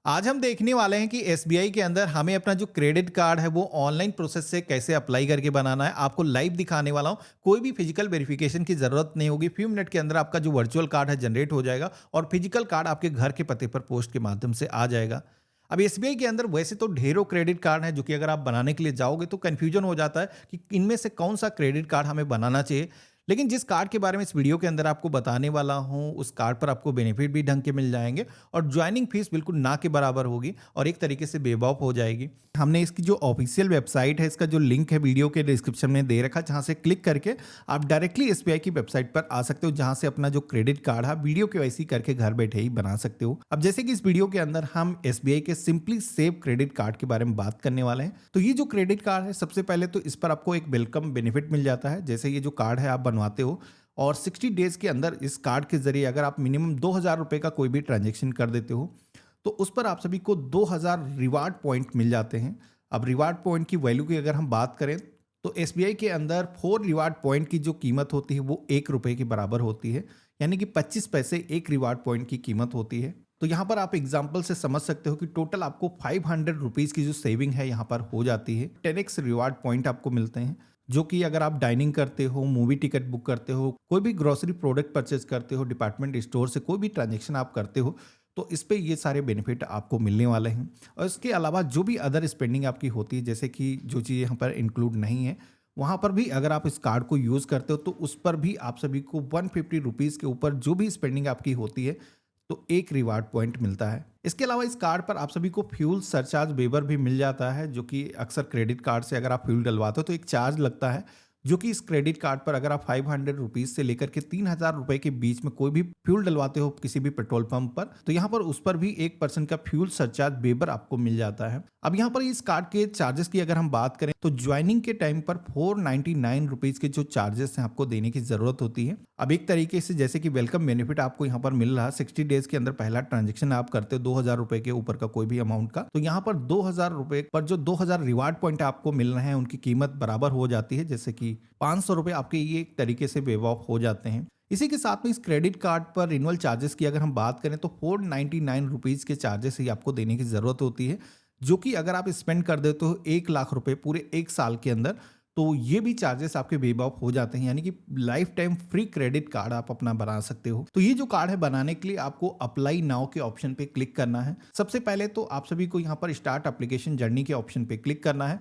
आज हम देखने वाले हैं कि एसबीआई के अंदर हमें अपना जो क्रेडिट कार्ड है वो ऑनलाइन प्रोसेस से कैसे अप्लाई करके बनाना है। आपको लाइव दिखाने वाला हूँ। कोई भी फिजिकल वेरिफिकेशन की जरूरत नहीं होगी। फ्यू मिनट के अंदर आपका जो वर्चुअल कार्ड है जनरेट हो जाएगा और फिजिकल कार्ड आपके घर के पते पर पोस्ट के माध्यम से आ जाएगा। अब एसबीआई के अंदर वैसे तो ढेरों क्रेडिट कार्ड हैं जो कि अगर आप बनाने के लिए जाओगे तो कन्फ्यूजन हो जाता है कि इनमें से कौन सा क्रेडिट कार्ड हमें बनाना चाहिए। लेकिन जिस कार्ड के बारे में इस वीडियो के अंदर आपको बताने वाला हूं, उस कार्ड पर आपको बेनिफिट भी ढंग के मिल जाएंगे और ज्वाइनिंग फीस बिल्कुल ना के बराबर होगी और एक तरीके से बेवॉफ हो जाएगी। हमने इसकी जो ऑफिशियल वेबसाइट है, इसका जो लिंक है वीडियो के डिस्क्रिप्शन में दे रखा है, जहां से क्लिक करके आप डायरेक्टली एसबीआई की वेबसाइट पर आ सकते हो, जहां से अपना जो क्रेडिट कार्ड है वीडियो केवाईसी करके घर बैठे ही बना सकते हो। अब जैसे कि इस वीडियो के अंदर हम एसबीआई के सिंपली सेव क्रेडिट कार्ड के बारे में बात करने वाले हैं। तो ये जो क्रेडिट कार्ड है, सबसे पहले तो इस पर आपको एक वेलकम बेनिफिट मिल जाता है। जैसे ये जो कार्ड है आप बनवाते हो और 60 डेज के अंदर इस कार्ड के जरिए अगर आप मिनिमम 2000 रुपए का कोई भी ट्रांजेक्शन कर देते हो तो उस पर आप सभी को 2000 रिवार्ड पॉइंट मिल जाते हैं। अब रिवार्ड पॉइंट की वैल्यू की अगर हम बात करें तो एसबीआई के अंदर 4 रिवार्ड पॉइंट की जो कीमत होती है वो 1 रुपए के बराबर होती है, यानी कि 25 पैसे एक रिवार्ड पॉइंट की कीमत होती है। तो यहाँ पर आप एग्जाम्पल से समझ सकते हो कि टोटल आपको 500 रुपीज़ की जो सेविंग है यहाँ पर हो जाती है। 10x रिवार्ड पॉइंट आपको मिलते हैं, जो कि अगर आप डाइनिंग करते हो, मूवी टिकट बुक करते हो, कोई भी ग्रोसरी प्रोडक्ट परचेज करते हो, डिपार्टमेंट स्टोर से कोई भी ट्रांजेक्शन आप करते हो तो इस पे ये सारे बेनिफिट आपको मिलने वाले हैं। और इसके अलावा जो भी अदर स्पेंडिंग आपकी होती है, जैसे कि जो चीज़ यहाँ पर इंक्लूड नहीं है, वहाँ पर भी अगर आप इस कार्ड को यूज़ करते हो तो उस पर भी आप सभी को 150 रुपीज़ के ऊपर जो भी स्पेंडिंग आपकी होती है तो एक रिवार्ड पॉइंट मिलता है। इसके अलावा इस कार्ड पर आप सभी को फ्यूल सरचार्ज वेवर भी मिल जाता है, जो कि अक्सर क्रेडिट कार्ड से अगर आप फ्यूल डलवाते हो तो एक चार्ज लगता है, जो कि इस क्रेडिट कार्ड पर अगर आप 500 रुपीज से लेकर के 3000 रुपए के बीच में कोई भी फ्यूल डलवाते हो किसी भी पेट्रोल पंप पर, तो यहाँ पर उस पर भी 1% का फ्यूल सरचार्ज वेवर आपको मिल जाता है। अब यहाँ पर इस कार्ड के चार्जेस की अगर हम बात करें तो ज्वाइनिंग के टाइम पर 499 रुपीज के जो चार्जेस हैं आपको देने की जरूरत होती है। अब एक तरीके से जैसे कि वेलकम बेनिफिट आपको यहाँ पर मिल रहा है, 60 डेज के अंदर पहला ट्रांजेक्शन आप करते हो 2000 रुपए के ऊपर का कोई भी अमाउंट का, तो यहाँ पर 2000 रुपए पर जो 2000 रिवार्ड पॉइंट आपको मिल रहे हैं उनकी कीमत बराबर हो जाती है, जैसे कि 500 रुपए आपके ये एक तरीके से वेव ऑफ हो जाते हैं। इसी के साथ में इस क्रेडिट कार्ड पर रिन्यूअल चार्जेस की अगर हम बात करें तो 499 रुपीज के चार्जेस ही आपको देने की जरूरत होती है, जो कि अगर आप स्पेंड कर देते हो 1 लाख रुपए पूरे एक साल के अंदर तो ये भी चार्जेस आपके वेव ऑफ हो जाते हैं, यानी कि life time free credit card आप अपना बना सकते हो। तो ये जो कार्ड है बनाने के लिए आपको अप्लाई नाउ के ऑप्शन पे क्लिक करना है। सबसे पहले तो आप सभी को यहाँ पर स्टार्ट एप्लीकेशन जर्नी के ऑप्शन पे क्लिक करना है।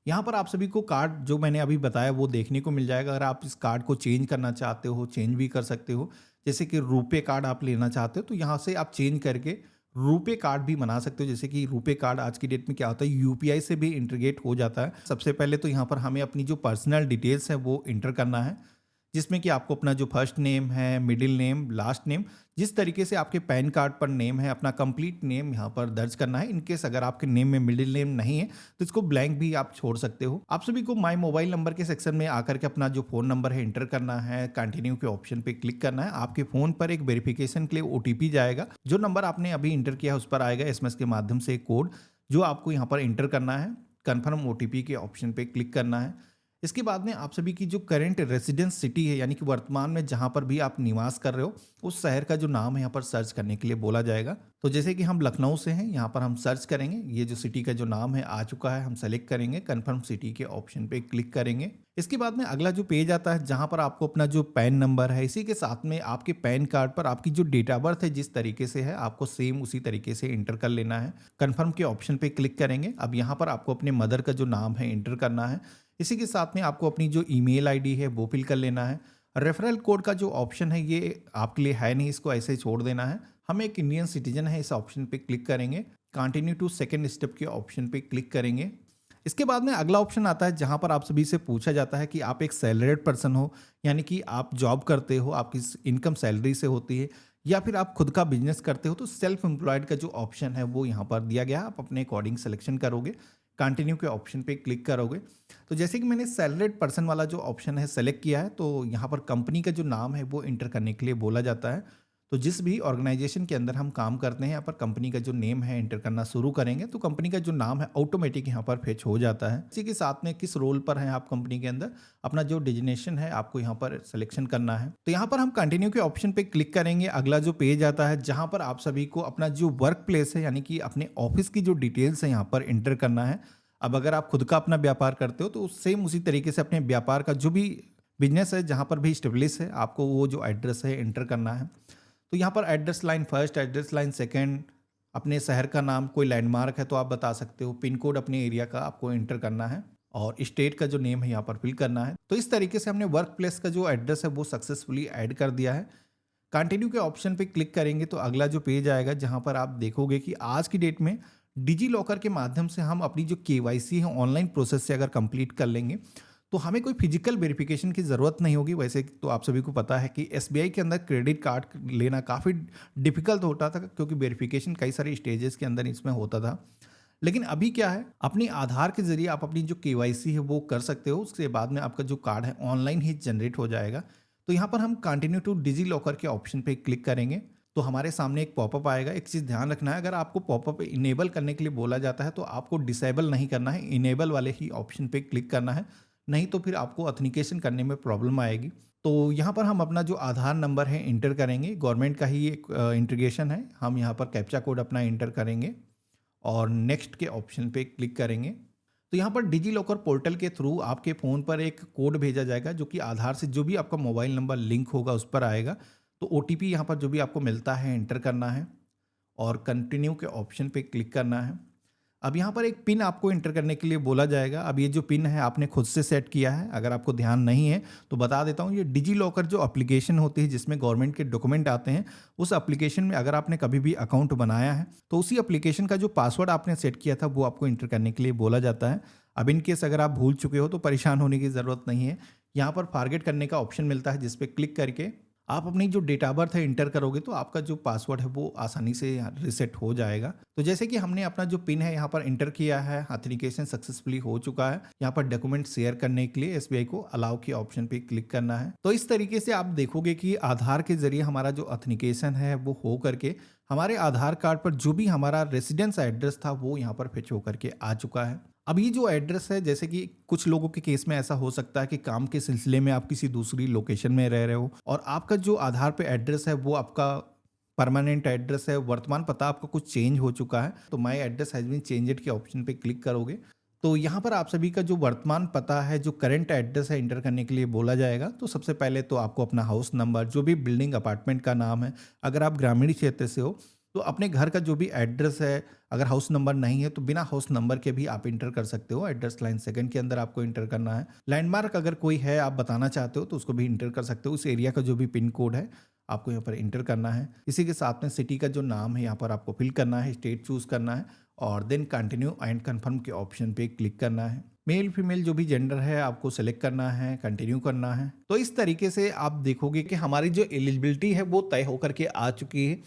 यहाँ पर आप सभी को कार्ड जो मैंने अभी बताया वो देखने को मिल जाएगा। अगर आप इस कार्ड को चेंज करना चाहते हो, चेंज भी कर सकते हो। जैसे कि रुपे कार्ड आप लेना चाहते हो तो यहाँ से आप चेंज करके रुपे कार्ड भी बना सकते हो। जैसे कि रुपे कार्ड आज की डेट में क्या होता है, यूपीआई से भी इंटीग्रेट हो जाता है। सबसे पहले तो यहाँ पर हमें अपनी जो पर्सनल डिटेल्स है वो इंटर करना है, जिसमें कि आपको अपना जो फर्स्ट नेम है, मिडिल नेम, लास्ट नेम, जिस तरीके से आपके पैन कार्ड पर नेम है, अपना कंप्लीट नेम यहाँ पर दर्ज करना है। इनकेस अगर आपके नेम में मिडिल नेम नहीं है तो इसको ब्लैंक भी आप छोड़ सकते हो। आप सभी को माय मोबाइल नंबर के सेक्शन में आकर के अपना जो फोन नंबर है इंटर करना है, कंटिन्यू के ऑप्शन पे क्लिक करना है। आपके फोन पर एक वेरिफिकेशन के लिए ओटीपी जाएगा, जो नंबर आपने अभी इंटर किया है उस पर आएगा एसएमएस के माध्यम से एक कोड, जो आपको यहाँ पर इंटर करना है। कन्फर्म ओटीपी के ऑप्शन पे क्लिक करना है। इसके बाद में आप सभी की जो करंट रेजिडेंस सिटी है, यानी कि वर्तमान में जहां पर भी आप निवास कर रहे हो उस शहर का जो नाम है यहाँ पर सर्च करने के लिए बोला जाएगा। तो जैसे कि हम लखनऊ से हैं, यहाँ पर हम सर्च करेंगे। ये जो सिटी का जो नाम है आ चुका है, हम सेलेक्ट करेंगे, कंफर्म सिटी के ऑप्शन पे क्लिक करेंगे। इसके बाद में अगला जो पेज आता है जहां पर आपको अपना जो पैन नंबर है, इसी के साथ में आपके पैन कार्ड पर आपकी जो डेट ऑफ बर्थ है जिस तरीके से है आपको सेम उसी तरीके से इंटर कर लेना है। कंफर्म के ऑप्शन पे क्लिक करेंगे। अब यहाँ पर आपको अपने मदर का जो नाम है इंटर करना है। इसी के साथ में आपको अपनी जो ईमेल आईडी है वो फिल कर लेना है। रेफरल कोड का जो ऑप्शन है ये आपके लिए है नहीं, इसको ऐसे ही छोड़ देना है। हम एक इंडियन सिटीजन है, इस ऑप्शन पे क्लिक करेंगे। कंटिन्यू टू सेकंड स्टेप के ऑप्शन पे क्लिक करेंगे। इसके बाद में अगला ऑप्शन आता है जहां पर आप सभी से पूछा जाता है कि आप एक सैलरीड पर्सन हो, यानी कि आप जॉब करते हो, आपकी इनकम सैलरी से होती है, या फिर आप खुद का बिजनेस करते हो। तो सेल्फ एम्प्लॉयड का जो ऑप्शन है वो यहाँ पर दिया गया है, आप अपने अकॉर्डिंग सिलेक्शन करोगे, कंटिन्यू के ऑप्शन पे क्लिक करोगे। तो जैसे कि मैंने सैलरीड पर्सन वाला जो ऑप्शन है सेलेक्ट किया है, तो यहाँ पर कंपनी का जो नाम है वो इंटर करने के लिए बोला जाता है। तो जिस भी ऑर्गेनाइजेशन के अंदर हम काम करते हैं, यहाँ पर कंपनी का जो नेम है एंटर करना शुरू करेंगे तो कंपनी का जो नाम है ऑटोमेटिक यहाँ पर फेच हो जाता है। इसी के साथ में किस रोल पर हैं आप कंपनी के अंदर, अपना जो डिजिग्नेशन है आपको यहाँ पर सिलेक्शन करना है। तो यहाँ पर हम कंटिन्यू के ऑप्शन पे क्लिक करेंगे। अगला जो पेज आता है जहाँ पर आप सभी को अपना जो वर्क प्लेस है यानी कि अपने ऑफिस की जो डिटेल्स है यहाँ पर एंटर करना है। अब अगर आप खुद का अपना व्यापार करते हो तो सेम उसी तरीके से अपने व्यापार का जो भी बिजनेस है जहाँ पर भी स्टेब्लिश है आपको वो जो एड्रेस है एंटर करना है। तो यहाँ पर address line first, address line second, अपने शहर का नाम, कोई लैंडमार्क है तो आप बता सकते हो, पिन कोड अपने एरिया का आपको एंटर करना है और स्टेट का जो नेम है यहाँ पर फिल करना है। तो इस तरीके से हमने वर्क प्लेस का जो एड्रेस है वो सक्सेसफुली ऐड कर दिया है। कंटिन्यू के ऑप्शन पे क्लिक करेंगे तो अगला जो पेज आएगा जहाँ पर आप देखोगे कि आज की डेट में डिजी लॉकर के माध्यम से हम अपनी जो केवाईसी है ऑनलाइन प्रोसेस से अगर कंप्लीट कर लेंगे तो हमें कोई फिजिकल वेरिफिकेशन की ज़रूरत नहीं होगी। वैसे तो आप सभी को पता है कि एसबीआई के अंदर क्रेडिट कार्ड लेना काफ़ी डिफिकल्ट होता था क्योंकि वेरिफिकेशन कई सारे स्टेजेस के अंदर इसमें होता था। लेकिन अभी क्या है, अपनी आधार के जरिए आप अपनी जो केवाईसी है वो कर सकते हो। उसके बाद में आपका जो कार्ड है ऑनलाइन ही जनरेट हो जाएगा। तो यहाँ पर हम कंटिन्यू टू डिजी लॉकर के ऑप्शन पे क्लिक करेंगे तो हमारे सामने एक पॉपअप आएगा। एक चीज़ ध्यान रखना है, अगर आपको पॉपअप इनेबल करने के लिए बोला जाता है तो आपको डिसेबल नहीं करना है, इनेबल वाले ही ऑप्शन पे क्लिक करना है, नहीं तो फिर आपको ऑथेंटिकेशन करने में प्रॉब्लम आएगी। तो यहाँ पर हम अपना जो आधार नंबर है इंटर करेंगे, गवर्नमेंट का ही एक इंटीग्रेशन है। हम यहाँ पर कैप्चा कोड अपना इंटर करेंगे और नेक्स्ट के ऑप्शन पे क्लिक करेंगे। तो यहाँ पर डिजी लॉकर पोर्टल के थ्रू आपके फ़ोन पर एक कोड भेजा जाएगा जो कि आधार से जो भी आपका मोबाइल नंबर लिंक होगा उस पर आएगा। तो OTP यहाँ पर जो भी आपको मिलता है एंटर करना है और कंटिन्यू के ऑप्शन पे क्लिक करना है। अब यहाँ पर एक पिन आपको एंटर करने के लिए बोला जाएगा। अब ये जो पिन है आपने खुद से सेट किया है, अगर आपको ध्यान नहीं है तो बता देता हूँ। ये डिजी लॉकर जो एप्लीकेशन होती है जिसमें गवर्नमेंट के डॉक्यूमेंट आते हैं, उस एप्लीकेशन में अगर आपने कभी भी अकाउंट बनाया है तो उसी एप्लीकेशन का जो पासवर्ड आपने सेट किया था वो आपको एंटर करने के लिए बोला जाता है। अब इन केस अगर आप भूल चुके हो तो परेशान होने की ज़रूरत नहीं है। यहाँ पर फॉरगेट करने का ऑप्शन मिलता है जिस पर क्लिक करके आप अपनी जो डेट ऑफ बर्थ है इंटर करोगे तो आपका जो पासवर्ड है वो आसानी से रिसेट हो जाएगा। तो जैसे कि हमने अपना जो पिन है यहाँ पर इंटर किया है, ऑथेंटिकेशन सक्सेसफुली हो चुका है। यहाँ पर डॉक्यूमेंट शेयर करने के लिए एसबीआई को अलाउ के ऑप्शन पे क्लिक करना है। तो इस तरीके से आप देखोगे कि आधार के जरिए हमारा जो ऑथेंटिकेशन है वो हो करके हमारे आधार कार्ड पर जो भी हमारा रेसिडेंस एड्रेस था वो यहाँ पर फिच होकर के आ चुका है। अब ये जो एड्रेस है, जैसे कि कुछ लोगों के केस में ऐसा हो सकता है कि काम के सिलसिले में आप किसी दूसरी लोकेशन में रह रहे हो और आपका जो आधार पे एड्रेस है वो आपका परमानेंट एड्रेस है, वर्तमान पता आपका कुछ चेंज हो चुका है। तो my address has been changed के ऑप्शन पे क्लिक करोगे तो यहाँ पर आप सभी का जो वर्तमान पता है, जो करंट एड्रेस है, इंटर करने के लिए बोला जाएगा। तो सबसे पहले तो आपको अपना हाउस नंबर, जो भी बिल्डिंग अपार्टमेंट का नाम है, अगर आप ग्रामीण क्षेत्र से हो तो अपने घर का जो भी एड्रेस है, अगर हाउस नंबर नहीं है तो बिना हाउस नंबर के भी आप इंटर कर सकते हो। एड्रेस लाइन सेकंड के अंदर आपको इंटर करना है। लैंडमार्क अगर कोई है आप बताना चाहते हो तो उसको भी इंटर कर सकते हो। उस एरिया का जो भी पिन कोड है आपको यहाँ पर इंटर करना है। इसी के साथ में सिटी का जो नाम है यहाँ पर आपको फिल करना है, स्टेट चूज करना है और देन कंटिन्यू एंड कन्फर्म के ऑप्शन पे क्लिक करना है। मेल फीमेल जो भी जेंडर है आपको सेलेक्ट करना है, कंटिन्यू करना है। तो इस तरीके से आप देखोगे कि हमारी जो एलिजिबिलिटी है वो तय होकर के आ चुकी है।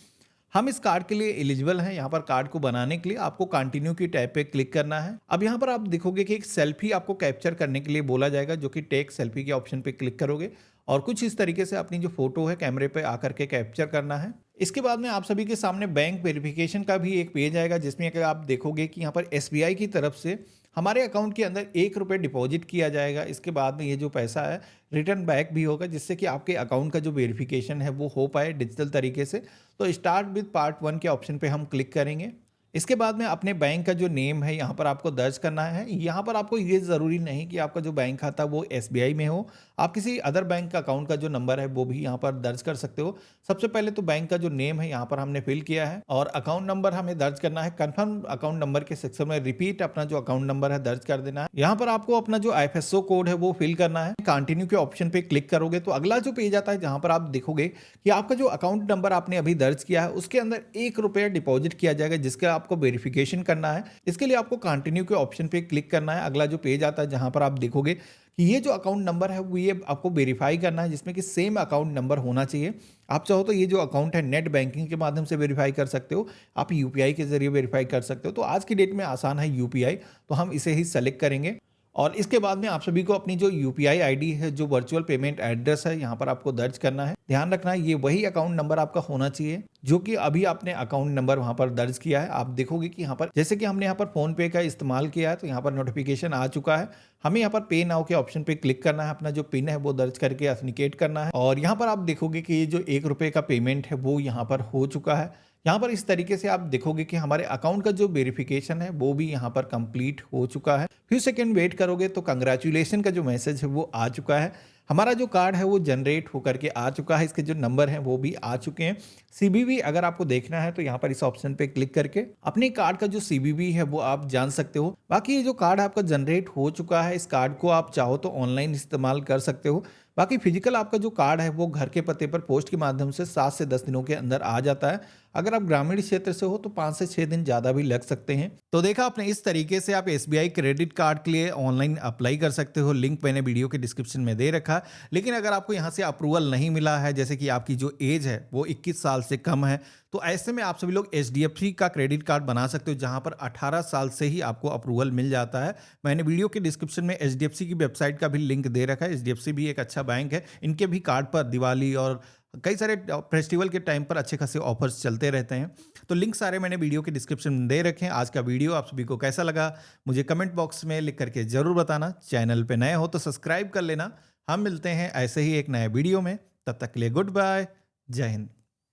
हम इस कार्ड के लिए एलिजिबल हैं। यहाँ पर कार्ड को बनाने के लिए आपको कंटिन्यू की टैब पे क्लिक करना है। अब यहाँ पर आप देखोगे कि एक सेल्फी आपको कैप्चर करने के लिए बोला जाएगा, जो कि टेक सेल्फी के ऑप्शन पे क्लिक करोगे और कुछ इस तरीके से अपनी जो फोटो है कैमरे पे आकर के कैप्चर करना है। इसके बाद में आप सभी के सामने बैंक वेरिफिकेशन का भी एक पेज आएगा जिसमें अगर आप देखोगे कि यहाँ पर एसबीआई की तरफ से हमारे अकाउंट के अंदर ₹1 डिपॉजिट किया जाएगा। इसके बाद में ये जो पैसा है रिटर्न बैक भी होगा, जिससे कि आपके अकाउंट का जो वेरिफिकेशन है वो हो पाए डिजिटल तरीके से। तो स्टार्ट विद पार्ट 1 के ऑप्शन पे हम क्लिक करेंगे। इसके बाद में अपने बैंक का जो नेम है यहाँ पर आपको दर्ज करना है। यहाँ पर आपको ये ज़रूरी नहीं कि आपका जो बैंक खाता वो एसबीआई में हो, आप किसी अदर बैंक का अकाउंट का जो नंबर है वो भी यहाँ पर दर्ज कर सकते हो। सबसे पहले तो बैंक का जो नेम है यहाँ पर हमने फिल किया है और अकाउंट नंबर हमें दर्ज करना है। कंफर्म अकाउंट नंबर के सेक्शन में रिपीट अपना जो अकाउंट नंबर है दर्ज कर देना है। यहाँ पर आपको अपना जो IFSO कोड है वो फिल करना है। कंटिन्यू के ऑप्शन पे क्लिक करोगे तो अगला जो पेज आता है जहाँ पर आप देखोगे कि आपका जो अकाउंट नंबर आपने अभी दर्ज किया है उसके अंदर ₹1 डिपॉजिट किया जाएगा, जिसका आपको वेरिफिकेशन करना है। इसके लिए आपको कंटिन्यू के ऑप्शन पे क्लिक करना है। अगला जो पेज आता है जहां पर आप देखोगे कि ये जो अकाउंट नंबर है वो ये आपको वेरीफाई करना है, जिसमें कि सेम अकाउंट नंबर होना चाहिए। आप चाहो तो ये जो अकाउंट है नेट बैंकिंग के माध्यम से वेरीफाई कर सकते हो, आप यूपीआई के जरिए वेरीफाई कर सकते हो। तो आज की डेट में आसान है यूपीआई, तो हम इसे ही सेलेक्ट करेंगे और इसके बाद में आप सभी को अपनी जो यूपीआई आईडी है, जो वर्चुअल पेमेंट एड्रेस है, यहाँ पर आपको दर्ज करना है। ध्यान रखना ये वही अकाउंट नंबर आपका होना चाहिए जो कि अभी आपने अकाउंट नंबर वहाँ पर दर्ज किया है। आप देखोगे कि यहाँ पर जैसे कि हमने यहाँ पर फोन पे का इस्तेमाल किया है तो यहाँ पर नोटिफिकेशन आ चुका है। हमें यहाँ पर पे नाउ के ऑप्शन पे क्लिक करना है, अपना जो पिन है वो दर्ज करके ऑथेंटिकेट करना है और यहाँ पर आप देखोगे कि ये जो 1 रुपये का पेमेंट है वो यहाँ पर हो चुका है। यहाँ पर इस तरीके से आप देखोगे कि हमारे अकाउंट का जो वेरिफिकेशन है वो भी यहाँ पर कंप्लीट हो चुका है। फ्यू सेकंड वेट करोगे तो कंग्रेचुलेशन का जो मैसेज है वो आ चुका है। हमारा जो कार्ड है वो जनरेट होकर के आ चुका है, इसके जो नंबर हैं वो भी आ चुके हैं। सीबीवी अगर आपको देखना है तो यहाँ पर इस ऑप्शन पे क्लिक करके अपने कार्ड का जो सीबीवी है वो आप जान सकते हो। बाकी ये जो कार्ड आपका जनरेट हो चुका है, इस कार्ड को आप चाहो तो ऑनलाइन इस्तेमाल कर सकते हो। बाकी फिजिकल आपका जो कार्ड है वो घर के पते पर पोस्ट के माध्यम से 7 से 10 दिनों के अंदर आ जाता है। अगर आप ग्रामीण क्षेत्र से हो तो 5 से 6 दिन ज़्यादा भी लग सकते हैं। तो देखा आपने, इस तरीके से आप एसबीआई क्रेडिट कार्ड के लिए ऑनलाइन अप्लाई कर सकते हो। लिंक मैंने वीडियो के डिस्क्रिप्शन में दे रखा है। लेकिन अगर आपको यहाँ से अप्रूवल नहीं मिला है, जैसे कि आपकी जो एज है वो 21 साल से कम है, तो ऐसे में आप सभी लोग एचडीएफसी का क्रेडिट कार्ड बना सकते हो जहां पर 18 साल से ही आपको अप्रूवल मिल जाता है। मैंने वीडियो के डिस्क्रिप्शन में एचडीएफसी की वेबसाइट का भी लिंक दे रखा है। एचडीएफसी भी एक अच्छा बैंक है, इनके भी कार्ड पर दिवाली और कई सारे फेस्टिवल के टाइम पर अच्छे खासे ऑफर्स चलते रहते हैं। तो लिंक सारे मैंने वीडियो के डिस्क्रिप्शन में दे रखे हैं। आज का वीडियो आप सभी को कैसा लगा मुझे कमेंट बॉक्स में लिख करके जरूर बताना। चैनल पे नए हो तो सब्सक्राइब कर लेना। हम मिलते हैं ऐसे ही एक नए वीडियो में, तब तक के लिए गुड बाय, जय हिंद।